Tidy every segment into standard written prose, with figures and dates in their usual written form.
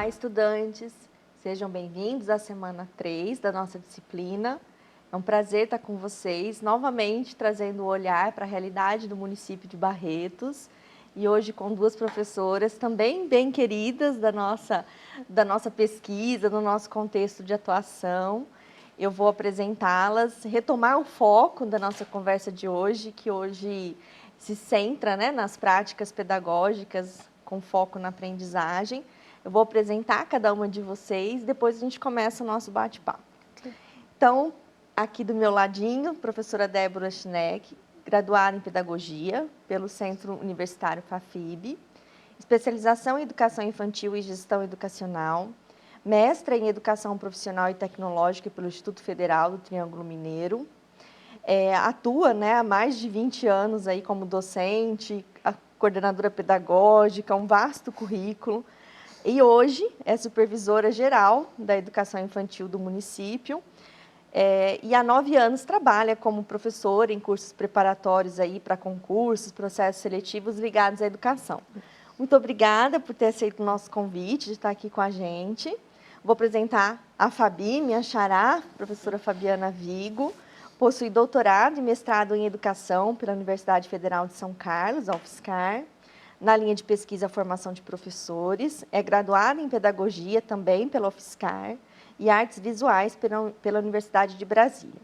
Olá, estudantes! Sejam bem-vindos à semana 3 da nossa disciplina. É um prazer estar com vocês, novamente trazendo o olhar para a realidade do município de Barretos. E hoje com duas professoras também bem queridas da nossa pesquisa, do nosso contexto de atuação. Eu vou apresentá-las, retomar o foco da nossa conversa de hoje, que hoje se centra, né, nas práticas pedagógicas com foco na aprendizagem. Eu vou apresentar cada uma de vocês, depois a gente começa o nosso bate-papo. Então, aqui do meu ladinho, professora Débora Schneck, graduada em Pedagogia pelo Centro Universitário FAFIB, especialização em Educação Infantil e Gestão Educacional, mestra em Educação Profissional e Tecnológica pelo Instituto Federal do Triângulo Mineiro, atua, né, há mais de 20 anos aí como docente, coordenadora pedagógica, um vasto currículo, e hoje é supervisora geral da educação infantil do município, e há 9 anos trabalha como professora em cursos preparatórios aí para concursos, processos seletivos ligados à educação. Muito obrigada por ter aceito o nosso convite de estar aqui com a gente. Vou apresentar a Fabi, minha xará, professora Fabiana Vigo, possui doutorado e mestrado em Educação pela Universidade Federal de São Carlos, a UFSCar, na linha de pesquisa Formação de Professores, é graduada em Pedagogia também pela UFSCar e Artes Visuais pela Universidade de Brasília.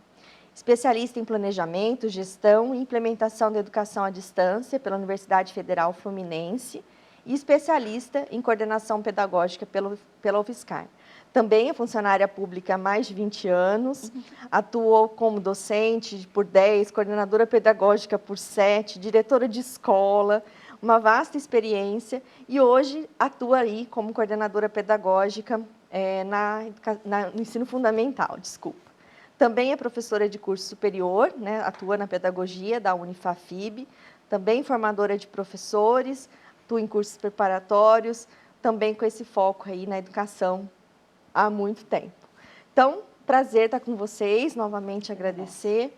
Especialista em Planejamento, Gestão e Implementação da Educação à Distância pela Universidade Federal Fluminense e especialista em Coordenação Pedagógica pela UFSCar. Também é funcionária pública há mais de 20 anos, atuou como docente por 10, coordenadora pedagógica por 7, diretora de escola, uma vasta experiência e hoje atua aí como coordenadora pedagógica no ensino fundamental, desculpa. Também é professora de curso superior, né, atua na pedagogia da Unifafib, também formadora de professores, atua em cursos preparatórios, também com esse foco aí na educação há muito tempo. Então, prazer estar com vocês, novamente agradecer.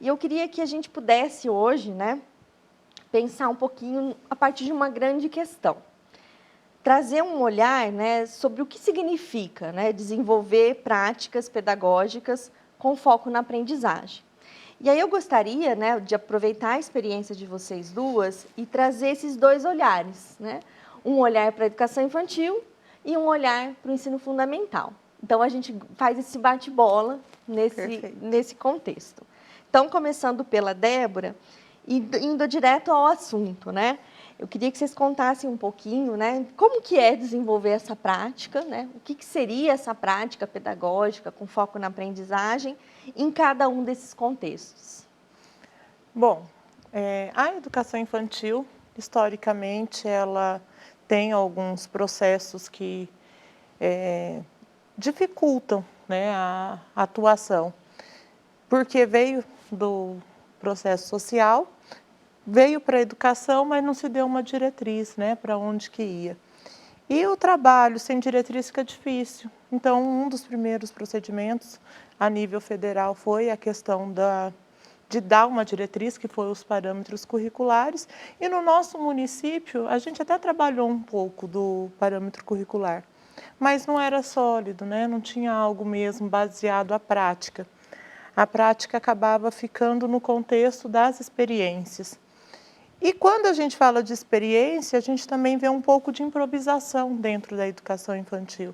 E eu queria que a gente pudesse hoje, né, pensar um pouquinho a partir de uma grande questão. Trazer um olhar, né, sobre o que significa, né, desenvolver práticas pedagógicas com foco na aprendizagem. E aí eu gostaria, né, de aproveitar a experiência de vocês duas e trazer esses dois olhares, né? Um olhar para a educação infantil e um olhar para o ensino fundamental. Então, a gente faz esse bate-bola nesse contexto. Então, começando pela Débora, e indo direto ao assunto, né? Eu queria que vocês contassem um pouquinho, né, como que é desenvolver essa prática, né? O que seria essa prática pedagógica com foco na aprendizagem em cada um desses contextos. Bom, a educação infantil, historicamente, ela tem alguns processos que dificultam, né, a atuação, porque veio do processo social, veio para a educação, mas não se deu uma diretriz, né, para onde que ia. E o trabalho sem diretriz fica difícil. Então, um dos primeiros procedimentos a nível federal foi a questão de dar uma diretriz, que foi os parâmetros curriculares. E no nosso município, a gente até trabalhou um pouco do parâmetro curricular, mas não era sólido, né? Não tinha algo mesmo baseado à prática. A prática acabava ficando no contexto das experiências. E quando a gente fala de experiência, a gente também vê um pouco de improvisação dentro da educação infantil.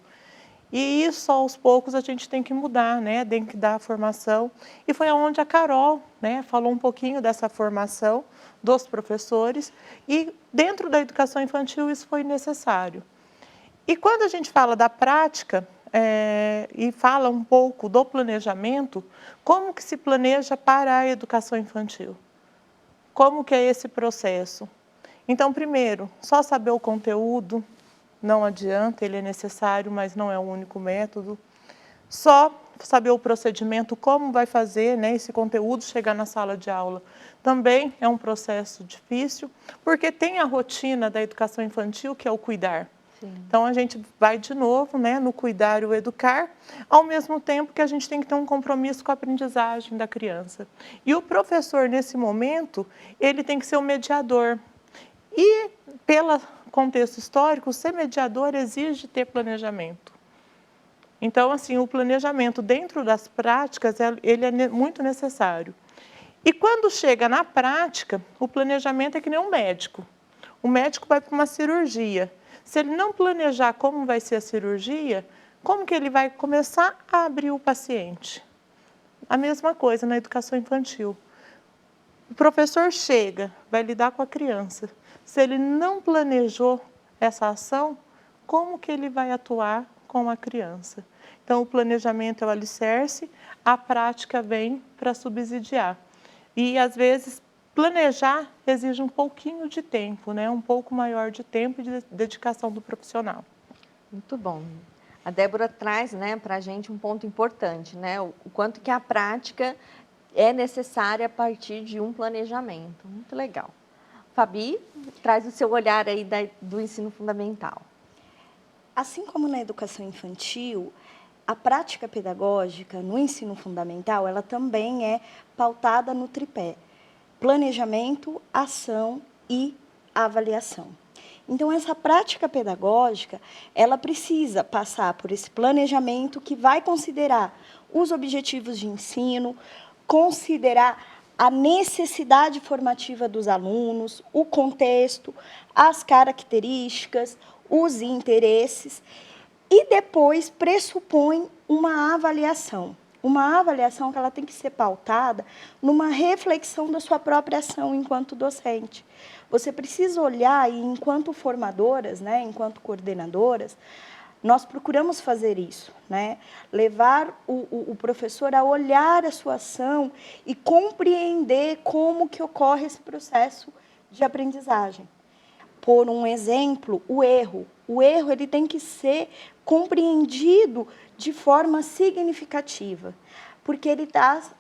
E isso, aos poucos, a gente tem que mudar, né? Tem que dar a formação. E foi onde a Carol, né, falou um pouquinho dessa formação dos professores. E dentro da educação infantil isso foi necessário. E quando a gente fala da prática e fala um pouco do planejamento, como que se planeja para a educação infantil? Como que é esse processo? Então, primeiro, só saber o conteúdo não adianta, ele é necessário, mas não é o único método. Só saber o procedimento, como vai fazer, né, esse conteúdo chegar na sala de aula, também é um processo difícil, porque tem a rotina da educação infantil, que é o cuidar. Sim. Então, a gente vai de novo, né, no cuidar e o educar, ao mesmo tempo que a gente tem que ter um compromisso com a aprendizagem da criança. E o professor, nesse momento, ele tem que ser o mediador. E contexto histórico, ser mediador exige ter planejamento. Então, assim, o planejamento dentro das práticas, ele é muito necessário. E quando chega na prática, o planejamento é que nem um médico. O médico vai para uma cirurgia. Se ele não planejar como vai ser a cirurgia, como que ele vai começar a abrir o paciente? A mesma coisa na educação infantil. O professor chega, vai lidar com a criança. Se ele não planejou essa ação, como que ele vai atuar com a criança? Então, o planejamento é o alicerce, a prática vem para subsidiar. E, às vezes, planejar exige um pouquinho de tempo, né? Um pouco maior de tempo e de dedicação do profissional. Muito bom. A Débora traz, né, para a gente um ponto importante, né? O quanto que a prática é necessária a partir de um planejamento. Muito legal. Fabi, traz o seu olhar aí do ensino fundamental. Assim como na educação infantil, a prática pedagógica no ensino fundamental, ela também é pautada no tripé: planejamento, ação e avaliação. Então, essa prática pedagógica, ela precisa passar por esse planejamento que vai considerar os objetivos de ensino, considerar a necessidade formativa dos alunos, o contexto, as características, os interesses, e depois pressupõe uma avaliação. Uma avaliação que ela tem que ser pautada numa reflexão da sua própria ação enquanto docente. Você precisa olhar, e enquanto formadoras, né, enquanto coordenadoras, nós procuramos fazer isso, né? Levar o professor a olhar a sua ação e compreender como que ocorre esse processo de aprendizagem. Por um exemplo, o erro. O erro ele tem que ser compreendido de forma significativa, porque ele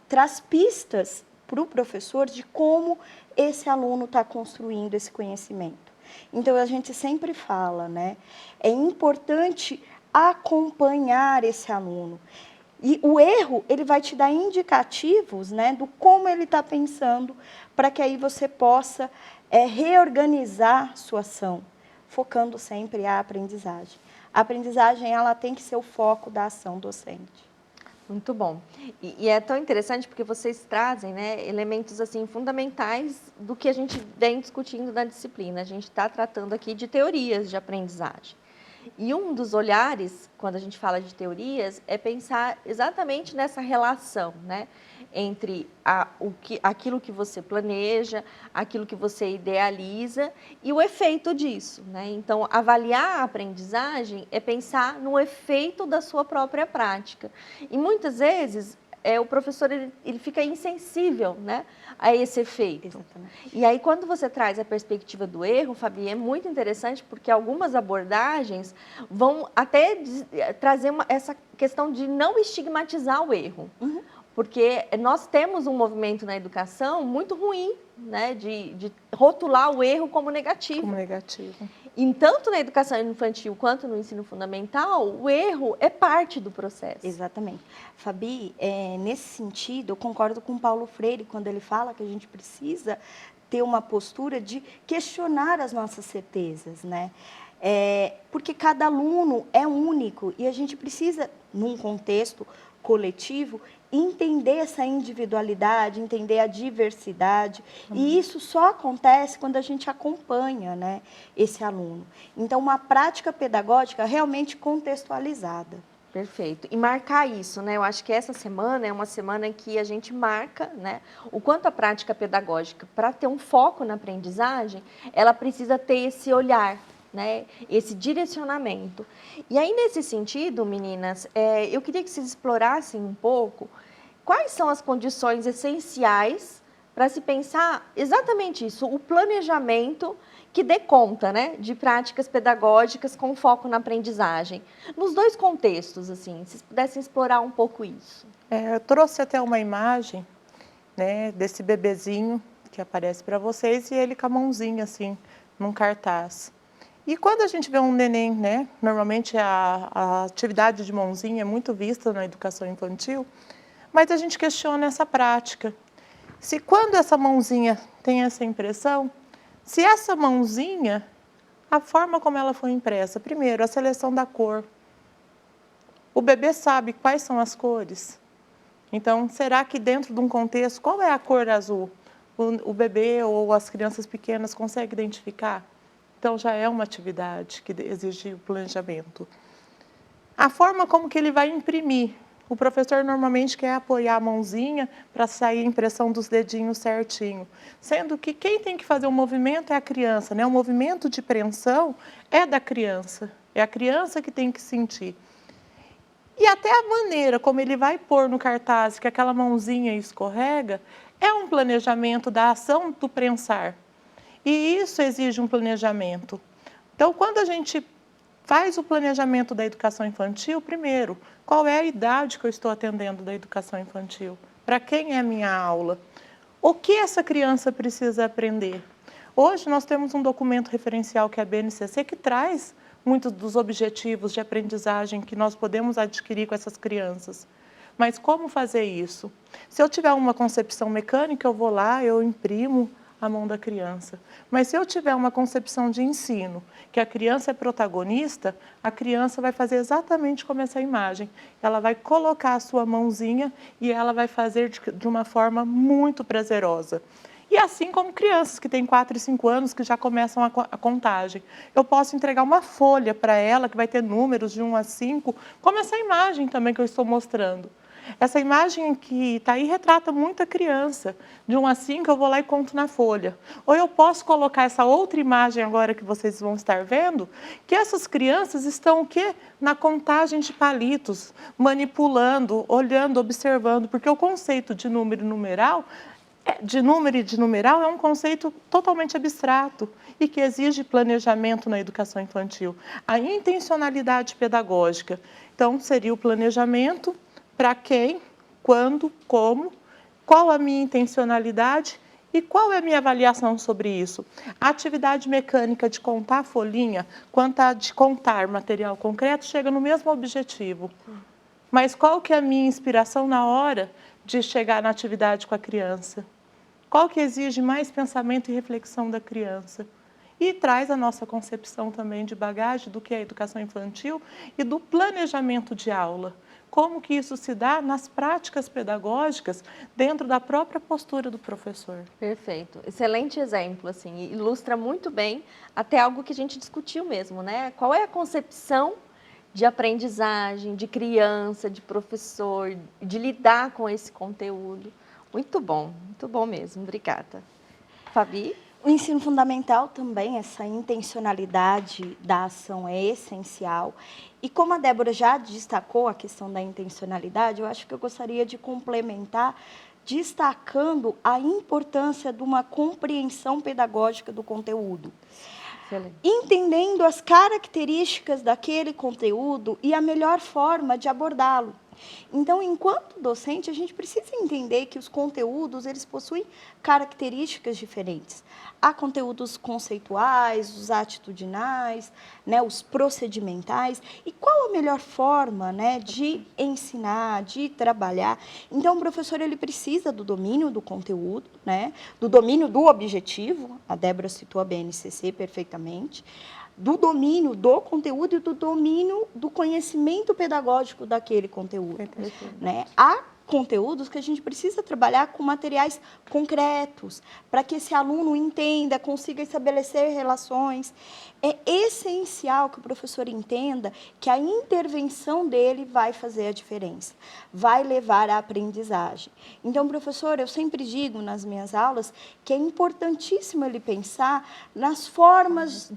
traz pistas para o professor de como esse aluno está construindo esse conhecimento. Então, a gente sempre fala, né? É importante acompanhar esse aluno. E o erro, ele vai te dar indicativos, né, do como ele está pensando, para que aí você possa reorganizar sua ação, focando sempre a aprendizagem. A aprendizagem, ela tem que ser o foco da ação docente. Muito bom. E é tão interessante porque vocês trazem, né, elementos assim fundamentais do que a gente vem discutindo na disciplina. A gente está tratando aqui de teorias de aprendizagem. E um dos olhares, quando a gente fala de teorias, é pensar exatamente nessa relação, né, entre aquilo que você planeja, aquilo que você idealiza e o efeito disso, né? Então, avaliar a aprendizagem é pensar no efeito da sua própria prática. E muitas vezes o professor ele fica insensível, né, a esse efeito. Exatamente. E aí, quando você traz a perspectiva do erro, Fabi, é muito interessante porque algumas abordagens vão até trazer essa questão de não estigmatizar o erro. Uhum. Porque nós temos um movimento na educação muito ruim, né, de rotular o erro como negativo. Como negativo. E tanto na educação infantil quanto no ensino fundamental, o erro é parte do processo. Exatamente. Fabi, nesse sentido, eu concordo com Paulo Freire quando ele fala que a gente precisa ter uma postura de questionar as nossas certezas, né? Porque cada aluno é único e a gente precisa, num contexto coletivo, entender essa individualidade, entender a diversidade. E isso só acontece quando a gente acompanha, né, esse aluno. Então, uma prática pedagógica realmente contextualizada. Perfeito. E marcar isso, né? Eu acho que essa semana é uma semana em que a gente marca, né, o quanto a prática pedagógica, para ter um foco na aprendizagem, ela precisa ter esse olhar, né, esse direcionamento. E aí, nesse sentido, meninas, eu queria que vocês explorassem um pouco quais são as condições essenciais para se pensar exatamente isso, o planejamento que dê conta, né, de práticas pedagógicas com foco na aprendizagem. Nos dois contextos, assim, se vocês pudessem explorar um pouco isso. Eu trouxe até uma imagem, né, desse bebezinho que aparece para vocês e ele com a mãozinha assim, num cartaz. E quando a gente vê um neném, né, normalmente a atividade de mãozinha é muito vista na educação infantil, mas a gente questiona essa prática. Se quando essa mãozinha tem essa impressão, se essa mãozinha a forma como ela foi impressa. Primeiro, a seleção da cor. O bebê sabe quais são as cores. Então, será que dentro de um contexto, qual é a cor azul? O bebê ou as crianças pequenas conseguem identificar? Então, já é uma atividade que exige o planejamento. A forma como que ele vai imprimir. O professor normalmente quer apoiar a mãozinha para sair a impressão dos dedinhos certinho. Sendo que quem tem que fazer o movimento é a criança, né? O movimento de preensão é da criança. É a criança que tem que sentir. E até a maneira como ele vai pôr no cartaz que aquela mãozinha escorrega é um planejamento da ação do prensar. E isso exige um planejamento. Então, quando a gente faz o planejamento da educação infantil, primeiro, qual é a idade que eu estou atendendo da educação infantil? Para quem é a minha aula? O que essa criança precisa aprender? Hoje nós temos um documento referencial que é a BNCC que traz muitos dos objetivos de aprendizagem que nós podemos adquirir com essas crianças. Mas como fazer isso? Se eu tiver uma concepção mecânica, eu vou lá, eu imprimo a mão da criança. Mas se eu tiver uma concepção de ensino, que a criança é protagonista, a criança vai fazer exatamente como essa imagem. Ela vai colocar a sua mãozinha e ela vai fazer de uma forma muito prazerosa. E assim como crianças que têm 4 e 5 anos, que já começam a contagem. Eu posso entregar uma folha para ela, que vai ter números de 1 a 5, como essa imagem também que eu estou mostrando. Essa imagem que está aí retrata muita criança. De 1 a 5 eu vou lá e conto na folha. Ou eu posso colocar essa outra imagem agora que vocês vão estar vendo, que essas crianças estão o quê? Na contagem de palitos, manipulando, olhando, observando, porque o conceito de número e numeral é um conceito totalmente abstrato e que exige planejamento na educação infantil. A intencionalidade pedagógica, então, seria o planejamento para quem, quando, como, qual a minha intencionalidade e qual é a minha avaliação sobre isso. A atividade mecânica de contar a folhinha, quanto a de contar material concreto, chega no mesmo objetivo. Mas qual que é a minha inspiração na hora de chegar na atividade com a criança? Qual que exige mais pensamento e reflexão da criança? E traz a nossa concepção também de bagagem do que é a educação infantil e do planejamento de aula. Como que isso se dá nas práticas pedagógicas dentro da própria postura do professor. Perfeito. Excelente exemplo, assim, ilustra muito bem até algo que a gente discutiu mesmo, né? Qual é a concepção de aprendizagem, de criança, de professor, de lidar com esse conteúdo. Muito bom mesmo. Obrigada. Fabi? O ensino fundamental também, essa intencionalidade da ação é essencial. E como a Débora já destacou a questão da intencionalidade, eu acho que eu gostaria de complementar destacando a importância de uma compreensão pedagógica do conteúdo. Excelente. Entendendo as características daquele conteúdo e a melhor forma de abordá-lo. Então, enquanto docente, a gente precisa entender que os conteúdos, eles possuem características diferentes. Há conteúdos conceituais, os atitudinais, né, os procedimentais. E qual a melhor forma, né, de ensinar, de trabalhar? Então, o professor ele precisa do domínio do conteúdo, né, do domínio do objetivo. A Débora citou a BNCC perfeitamente. Do domínio do conteúdo e do domínio do conhecimento pedagógico daquele conteúdo. Né? Há conteúdos que a gente precisa trabalhar com materiais concretos, para que esse aluno entenda, consiga estabelecer relações. É essencial que o professor entenda que a intervenção dele vai fazer a diferença, vai levar à aprendizagem. Então, professor, eu sempre digo nas minhas aulas que é importantíssimo ele pensar nas formas,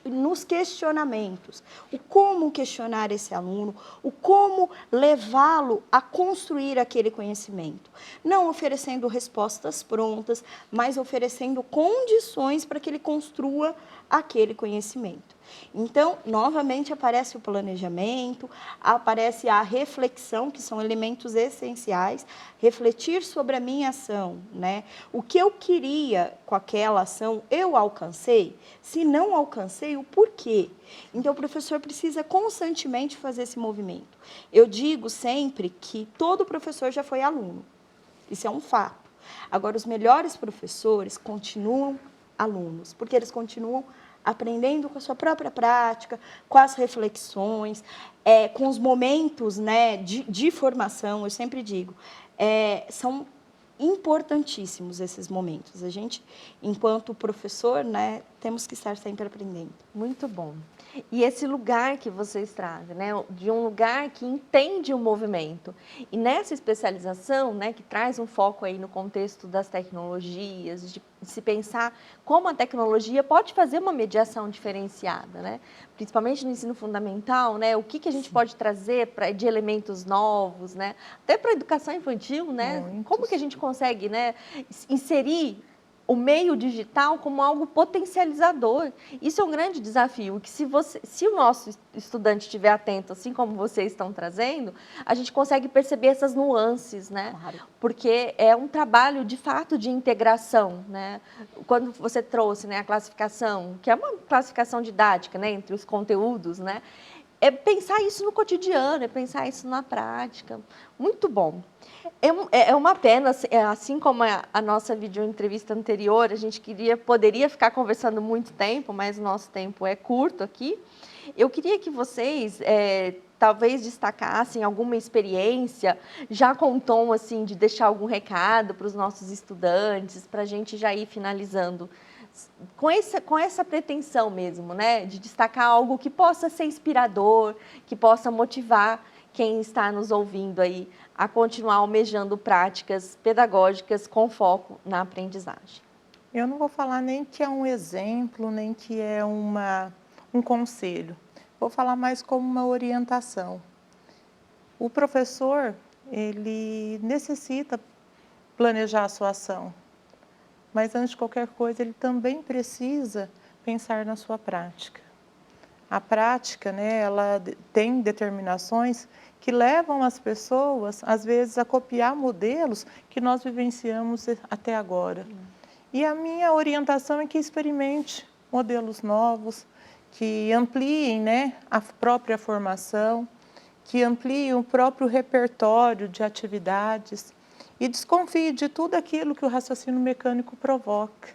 nos questionamentos, o como questionar esse aluno, o como levá-lo a construir aquele conhecimento. Não oferecendo respostas prontas, mas oferecendo condições para que ele construa aquele conhecimento. Então, novamente aparece o planejamento, aparece a reflexão, que são elementos essenciais, refletir sobre a minha ação, né? O que eu queria com aquela ação, eu alcancei? Se não alcancei, o porquê? Então, o professor precisa constantemente fazer esse movimento. Eu digo sempre que todo professor já foi aluno. Isso é um fato. Agora, os melhores professores continuam alunos, porque eles continuam aprendendo com a sua própria prática, com as reflexões, com os momentos, né, de formação. Eu sempre digo, são importantíssimos esses momentos. A gente, enquanto professor, né, temos que estar sempre aprendendo. Muito bom. E esse lugar que vocês trazem, né, de um lugar que entende o movimento. E nessa especialização, né, que traz um foco aí no contexto das tecnologias, de se pensar como a tecnologia pode fazer uma mediação diferenciada, né? Principalmente no ensino fundamental, né? O que a gente pode trazer de elementos novos, né? Até para a educação infantil, né? Muitos. Como que a gente consegue, né, inserir o meio digital como algo potencializador. Isso é um grande desafio, que se o nosso estudante estiver atento, assim como vocês estão trazendo, a gente consegue perceber essas nuances, né? Claro. Porque é um trabalho, de fato, de integração, né? Quando você trouxe, né, a classificação, que é uma classificação didática, né, entre os conteúdos, né? É pensar isso no cotidiano, é pensar isso na prática. Muito bom. É uma pena, assim como a nossa videoentrevista anterior, a gente poderia ficar conversando muito tempo, mas o nosso tempo é curto aqui. Eu queria que vocês, talvez, destacassem alguma experiência, já com um tom assim, de deixar algum recado para os nossos estudantes, para a gente já ir finalizando. Com essa pretensão mesmo, né, de destacar algo que possa ser inspirador, que possa motivar quem está nos ouvindo aí a continuar almejando práticas pedagógicas com foco na aprendizagem. Eu não vou falar nem que é um exemplo, nem que é um conselho. Vou falar mais como uma orientação. O professor, ele necessita planejar a sua ação, mas antes de qualquer coisa, ele também precisa pensar na sua prática. A prática, né, ela tem determinações que levam as pessoas, às vezes, a copiar modelos que nós vivenciamos até agora. E a minha orientação é que experimente modelos novos, que ampliem, né, a própria formação, que ampliem o próprio repertório de atividades e desconfie de tudo aquilo que o raciocínio mecânico provoca,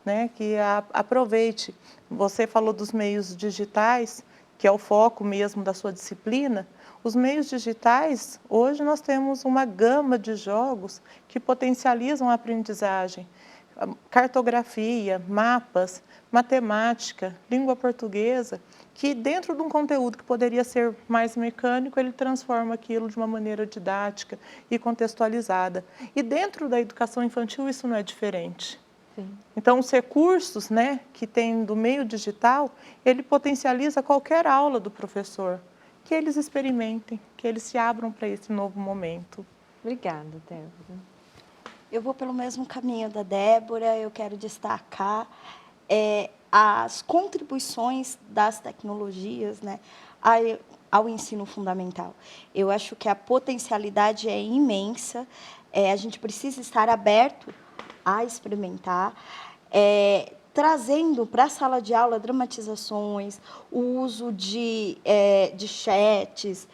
né, que aproveite. Você falou dos meios digitais, que é o foco mesmo da sua disciplina. Os meios digitais, hoje nós temos uma gama de jogos que potencializam a aprendizagem. Cartografia, mapas, matemática, língua portuguesa, que dentro de um conteúdo que poderia ser mais mecânico, ele transforma aquilo de uma maneira didática e contextualizada. E dentro da educação infantil isso não é diferente. Sim. Então, os recursos, né, que tem do meio digital, ele potencializa qualquer aula do professor. Que eles experimentem, que eles se abram para esse novo momento. Obrigada, Débora. Eu vou pelo mesmo caminho da Débora, eu quero destacar as contribuições das tecnologias, né, ao ensino fundamental. Eu acho que a potencialidade é imensa, a gente precisa estar aberto a experimentar, trazendo para a sala de aula dramatizações, o uso de chats,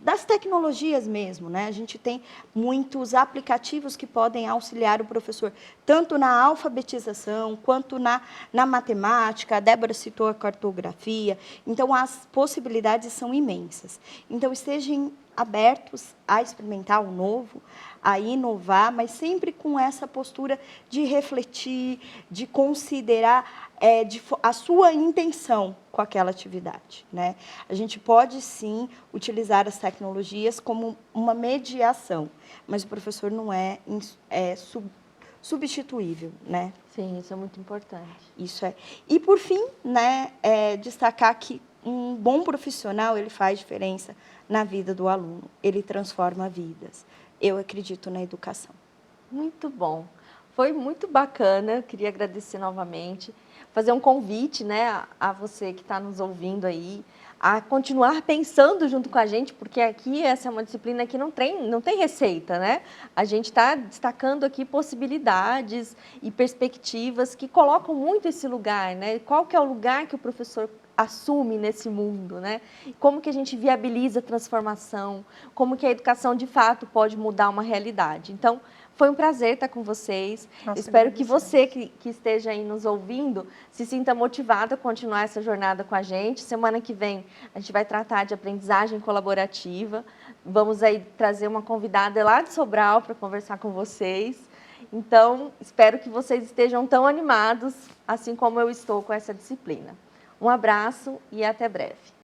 das tecnologias mesmo, né? A gente tem muitos aplicativos que podem auxiliar o professor, tanto na alfabetização, quanto na matemática. A Débora citou a cartografia. Então, as possibilidades são imensas. Então, estejam abertos a experimentar o novo, a inovar, mas sempre com essa postura de refletir, de considerar a sua intenção com aquela atividade, né? A gente pode, sim, utilizar as tecnologias como uma mediação, mas o professor não é substituível, né? Sim, isso é muito importante. Isso é. E, por fim, né, destacar que um bom profissional, ele faz diferença na vida do aluno, ele transforma vidas. Eu acredito na educação. Muito bom. Foi muito bacana, queria agradecer novamente, fazer um convite, né, a você que está nos ouvindo aí, a continuar pensando junto com a gente, porque aqui essa é uma disciplina que não tem receita, né? A gente está destacando aqui possibilidades e perspectivas que colocam muito esse lugar, né? Qual que é o lugar que o professor assume nesse mundo, né? Como que a gente viabiliza a transformação, como que a educação de fato pode mudar uma realidade. Então, Foi um prazer estar com vocês. Nós Espero que agradecemos. você que esteja aí nos ouvindo se sinta motivado a continuar essa jornada com a gente. Semana que vem a gente vai tratar de aprendizagem colaborativa. Vamos aí trazer uma convidada lá de Sobral para conversar com vocês. Então, espero que vocês estejam tão animados, assim como eu estou com essa disciplina. Um abraço e até breve.